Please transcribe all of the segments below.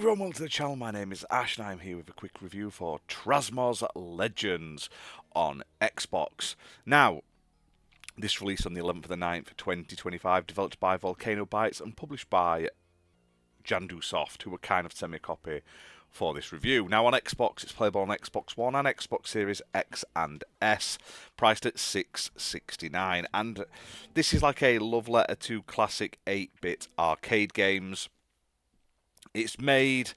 everyone, welcome to the channel. My name is Ash and I'm here with a quick review for Trasmoz Legends on Xbox. Now, this released on the 11th of the 9th, 2025, developed by Volcano, Bytes and published by jandusoft, who were kind of semi-copy for this review. Now on Xbox, it's playable on Xbox One and Xbox Series X and S, priced at $6.69. And this is like a love letter to classic 8-bit arcade games. It's made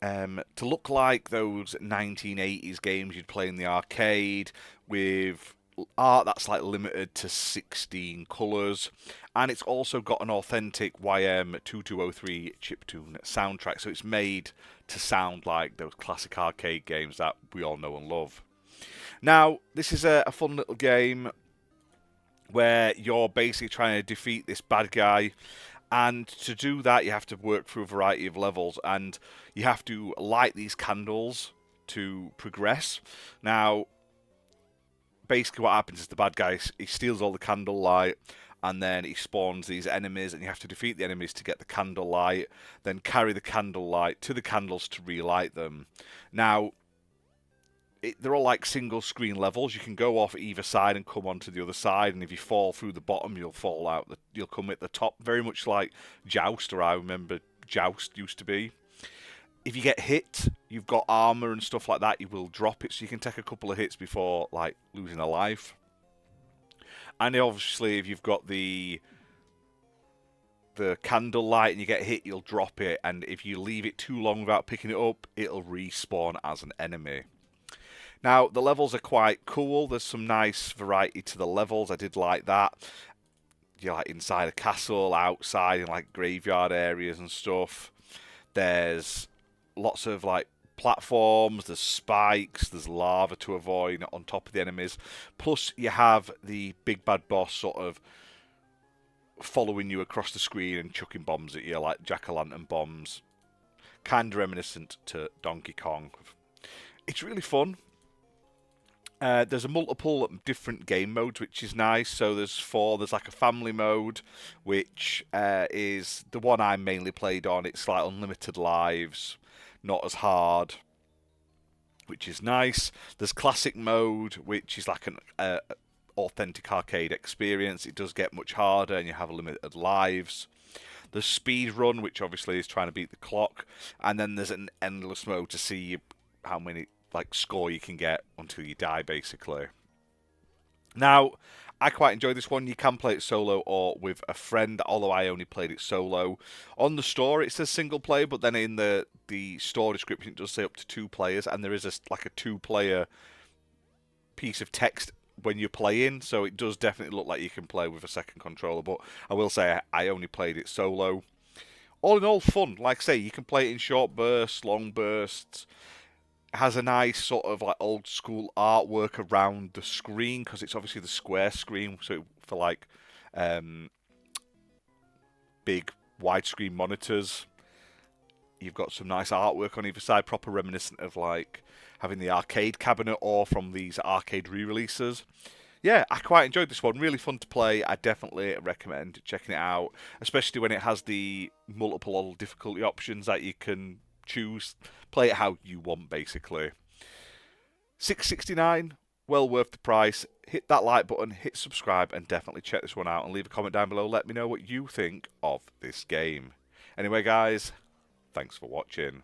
to look like those 1980s games you'd play in the arcade, with art that's like limited to 16 colours, and it's also got an authentic YM2203 chiptune soundtrack, so it's made to sound like those classic arcade games that we all know and love. Now, this is a fun little game where you're basically trying to defeat this bad guy. And to do that, you have to work through a variety of levels, and you have to light these candles to progress. Now, basically what happens is the bad guy, he steals all the candle light, and then he spawns these enemies, and you have to defeat the enemies to get the candle light, then carry the candle light to the candles to relight them. Now, they're all like single screen levels. You can go off either side and come onto the other side, and if you fall through the bottom, you'll fall out. You'll come at the top, very much like Joust, or I remember Joust used to be. If you get hit, you've got armor and stuff like that, you will drop it, so you can take a couple of hits before like losing a life. And obviously, if you've got the candle light and you get hit, you'll drop it, and if you leave it too long without picking it up, it'll respawn as an enemy. Now, the levels are quite cool. There's some nice variety to the levels. I did like that. You're like inside a castle, outside in like graveyard areas and stuff. There's lots of like platforms, there's spikes, there's lava to avoid on top of the enemies. Plus, you have the big bad boss sort of following you across the screen and chucking bombs at you, like jack-o'-lantern bombs. Kind of reminiscent to Donkey Kong. It's really fun. There's a multiple different game modes, which is nice. So there's four. There's like a family mode, which is the one I mainly played on. It's like unlimited lives, not as hard, which is nice. There's classic mode, which is like an authentic arcade experience. It does get much harder, and you have limited lives. There's Speedrun, which obviously is trying to beat the clock, and then there's an endless mode to see how many like score you can get until you die, basically. Now, I quite enjoy this one. You can play it solo or with a friend, although I only played it solo. On the store, it says single player, but then in the store description, it does say up to 2 players, and there is like a 2-player piece of text when you're playing, so it does definitely look like you can play with a second controller, but I will say I only played it solo. All in all, fun. Like I say, you can play it in short bursts, long bursts. Has a nice sort of like old school artwork around the screen, because it's obviously the square screen, so for like big widescreen monitors. You've got some nice artwork on either side, proper reminiscent of like having the arcade cabinet or from these arcade re-releases. Yeah, I quite enjoyed this one. Really fun to play. I definitely recommend checking it out, especially when it has the multiple difficulty options that you can choose. Play it how you want, basically. $6.69, well worth the price. Hit that like button, hit subscribe, and definitely check this one out, and leave a comment down below. Let me know what you think of this game. Anyway, guys, thanks for watching.